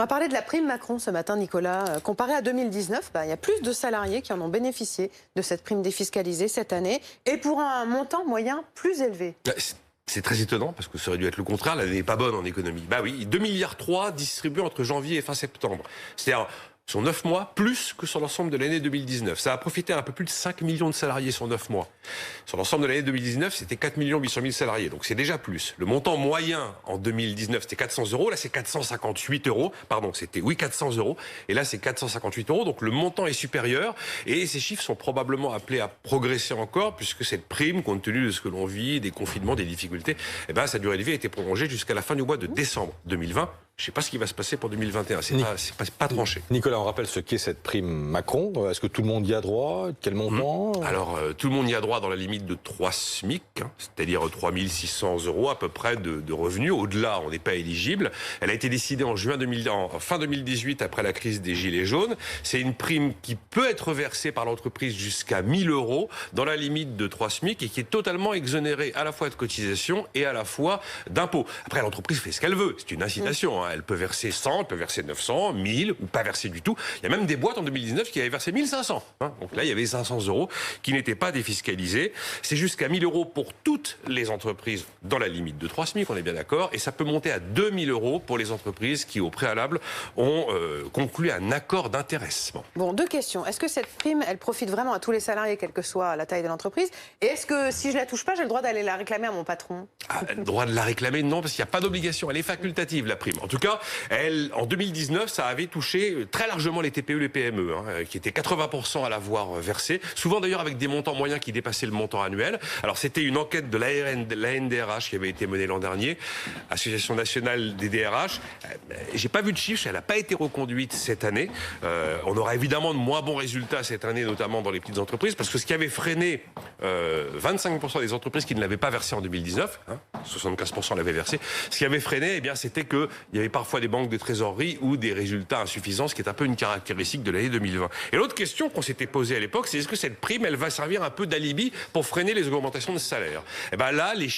On va parler de la prime Macron ce matin, Nicolas. Comparé à 2019, il y a plus de salariés qui en ont bénéficié de cette prime défiscalisée cette année et pour un montant moyen plus élevé. C'est très étonnant parce que ça aurait dû être le contraire. L'année n'est pas bonne en économie. Bah oui, 2,3 milliards distribués entre janvier et fin septembre. C'est-à-dire sur 9 mois, plus que sur l'ensemble de l'année 2019. Ça a profité à un peu plus de 5 millions de salariés sur 9 mois. Sur l'ensemble de l'année 2019, c'était 4 800 000 salariés. Donc c'est déjà plus. Le montant moyen en 2019, c'était 400 euros. Là, c'est 458 euros. Pardon, c'était, 400 euros. Et là, c'est 458 euros. Donc le montant est supérieur. Et ces chiffres sont probablement appelés à progresser encore, puisque cette prime, compte tenu de ce que l'on vit, des confinements, des difficultés, sa durée de vie a été prolongée jusqu'à la fin du mois de décembre 2020. Je ne sais pas ce qui va se passer pour 2021. C'est pas tranché. Nicolas, on rappelle ce qu'est cette prime Macron. Est-ce que tout le monde y a droit? Quel montant? Alors, tout le monde y a droit dans la limite de 3 SMIC, c'est-à-dire 3 600 euros à peu près de revenus. Au-delà, on n'est pas éligible. Elle a été décidée en fin 2018, après la crise des Gilets jaunes. C'est une prime qui peut être versée par l'entreprise jusqu'à 1 000 euros dans la limite de 3 SMIC et qui est totalement exonérée à la fois de cotisations et à la fois d'impôts. Après, l'entreprise fait ce qu'elle veut. C'est une incitation. Elle peut verser 100, elle peut verser 900, 1000 ou pas verser du tout. Il y a même des boîtes en 2019 qui avaient versé 1500. Donc là, il y avait 500 euros qui n'étaient pas défiscalisés. C'est jusqu'à 1 000 euros pour toutes les entreprises dans la limite de 3 SMIC, on est bien d'accord. Et ça peut monter à 2 000 euros pour les entreprises qui, au préalable, ont conclu un accord d'intéressement. Bon, deux questions. Est-ce que cette prime, elle profite vraiment à tous les salariés, quelle que soit la taille de l'entreprise? Et est-ce que si je la touche pas, j'ai le droit d'aller la réclamer à mon patron? Le droit de la réclamer, non, parce qu'il n'y a pas d'obligation. Elle est facultative, la prime. En tout cas, en 2019, ça avait touché très largement les TPE, les PME, qui étaient 80% à l'avoir versé. Souvent d'ailleurs avec des montants moyens qui dépassaient le montant annuel. Alors c'était une enquête de l'ANDRH qui avait été menée l'an dernier, Association nationale des DRH. J'ai pas vu de chiffres, elle n'a pas été reconduite cette année. On aura évidemment de moins bons résultats cette année, notamment dans les petites entreprises, parce que ce qui avait freiné 25% des entreprises qui ne l'avaient pas versé en 2019, 75% l'avaient versé, ce qui avait freiné, c'était qu'il y avait parfois des banques de trésorerie ou des résultats insuffisants, ce qui est un peu une caractéristique de l'année 2020. Et l'autre question qu'on s'était posée à l'époque, c'est est-ce que cette prime, elle va servir un peu d'alibi pour freiner les augmentations de salaire? Là, les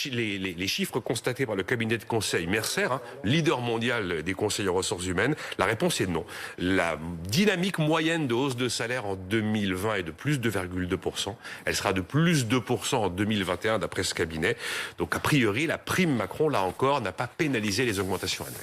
chiffres constatés par le cabinet de conseil Mercer, leader mondial des conseils en ressources humaines, la réponse est non. La dynamique moyenne de hausse de salaire en 2020 est de plus 2,2%. Elle sera de plus 2% en 2021 d'après ce cabinet. Donc a priori, la prime Macron, là encore, n'a pas pénalisé les augmentations annuelles.